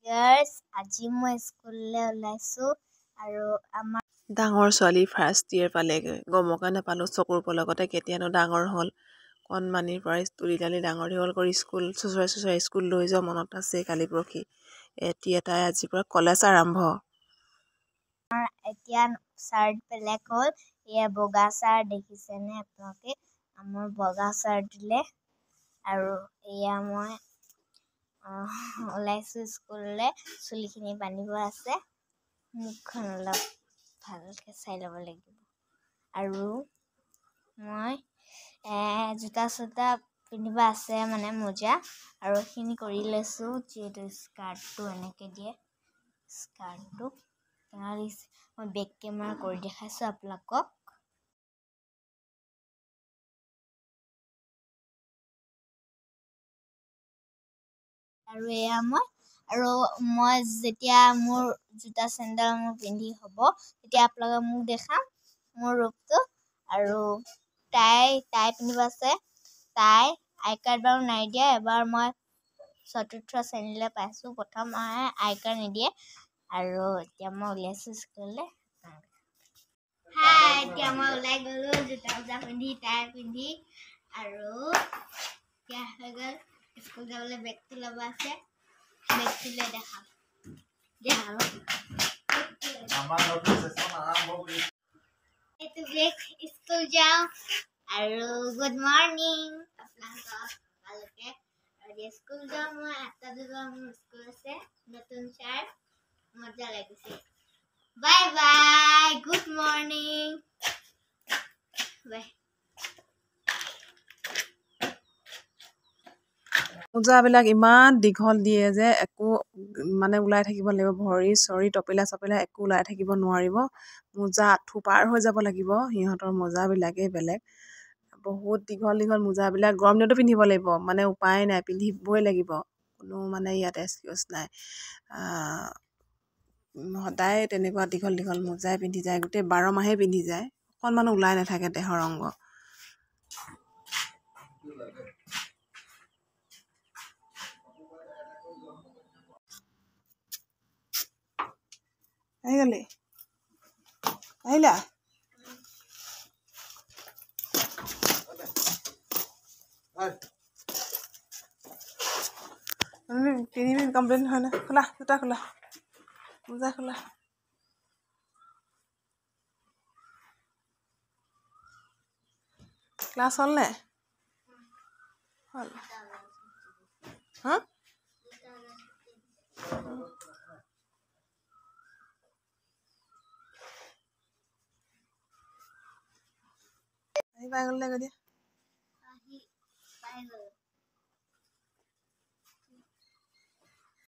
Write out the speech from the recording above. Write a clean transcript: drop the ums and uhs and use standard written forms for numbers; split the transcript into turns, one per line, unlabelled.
years আজি মই স্কুললৈ ওলাইছো আৰু আমাৰ
ডাঙৰ ছোৱালী ফাৰ্ষ্ট ইয়েৰ পালেগৈ গমকে নাপালোঁ চকুৰ পলকতে কেতিয়ানো ডাঙৰ হ'ল কণমানিৰ পৰা তুলি তালি ডাঙৰ দীঘল কৰি স্কুল চুচৰাই স্কুল লৈ যোৱা মনত আছে কালি পৰহি এতিয়া তাই আজিৰ পৰা কলেজ আৰম্ভ
এতিয়া চাৰ্ট বেলেগ হ'ল এয়া বগা চাৰ্ট দেখিছেনে আপোনালোকে আমাৰ বগা চাৰ্ট দিলে আৰু এয়া মই ওলাইছো স্কুললৈ চুলিখিনি বান্ধিব আছে মুখখন অলপ ভালকৈ চাই ল'ব লাগিব আৰু মই জোতা চোতা পিন্ধিব আছে মানে মোজা আৰু এইখিনি কৰি লৈছোঁ যিহেতু স্কাৰ্টটো এনেকৈ দিয়ে স্কাৰ্টটো মই বেক কেমেৰা কৰি দেখাইছোঁ আপোনালোকক আৰু এয়া মই যেতিয়া মোৰ জোতা চেণ্ডেল মোৰ পিন্ধি হ'ব তেতিয়া আপোনালোকে মোক দেখাম মোৰ ৰূপটো আৰু তাই পিন্ধিব আছে তাই আই কাৰ্ড বাৰু নাই দিয়া এবাৰ মই ৪ৰ্থ শ্ৰেণীলৈ পাইছোঁ প্ৰথম আই কাৰ্ড নিদিয়ে আৰু এতিয়া মই উলিয়াইছোঁ স্কুললৈ এতিয়া মই ওলাই গ'লোঁ জোতা পিন্ধি টাই পিন্ধি আৰু এতিয়া হৈ গ'ল স্কুল যাবলৈ বেগটো ল'ব আছে বেগটো লৈ দেখাম এইটো বেগ স্কুল যাওঁ আৰু গুড মৰ্ণিং আপোনালোকক ভালকৈ আৰু স্কুল যাওঁ মই ৮টা বজাত মোৰ স্কুল আছে নতুন চাৰ্ট মজা লাগিছে বাই বাই গুড মৰ্ণিং বাই
মোজাবিলাক ইমান দীঘল দিয়ে যে একো মানে ওলাই থাকিব লাগিব ভৰি চৰি টপিলা চপিলা একো ওলাই থাকিব নোৱাৰিব মোজা আঁঠু পাৰ হৈ যাব লাগিব সিহঁতৰ মোজাবিলাকেই বেলেগ বহুত দীঘল দীঘল মোজাবিলাক গৰম দিনতো পিন্ধিব লাগিব মানে উপায় নাই পিন্ধিবই লাগিব কোনো মানে ইয়াত এক্সকিউজ নাই সদায় তেনেকুৱা দীঘল দীঘল মোজাই পিন্ধি যায় গোটেই 12 মাহেই পিন্ধি যায় অকণমান ওলাই নাথাকে দেহৰ অংগ আহিলি আহিলা 3 মিনিট কমপ্লিট হয় না খোলা জোতা খোলা মোজা খোলা ক্লাছ হ'ল নে হ'ল হা আহি পাই গ'ল নে গৈ দিয়া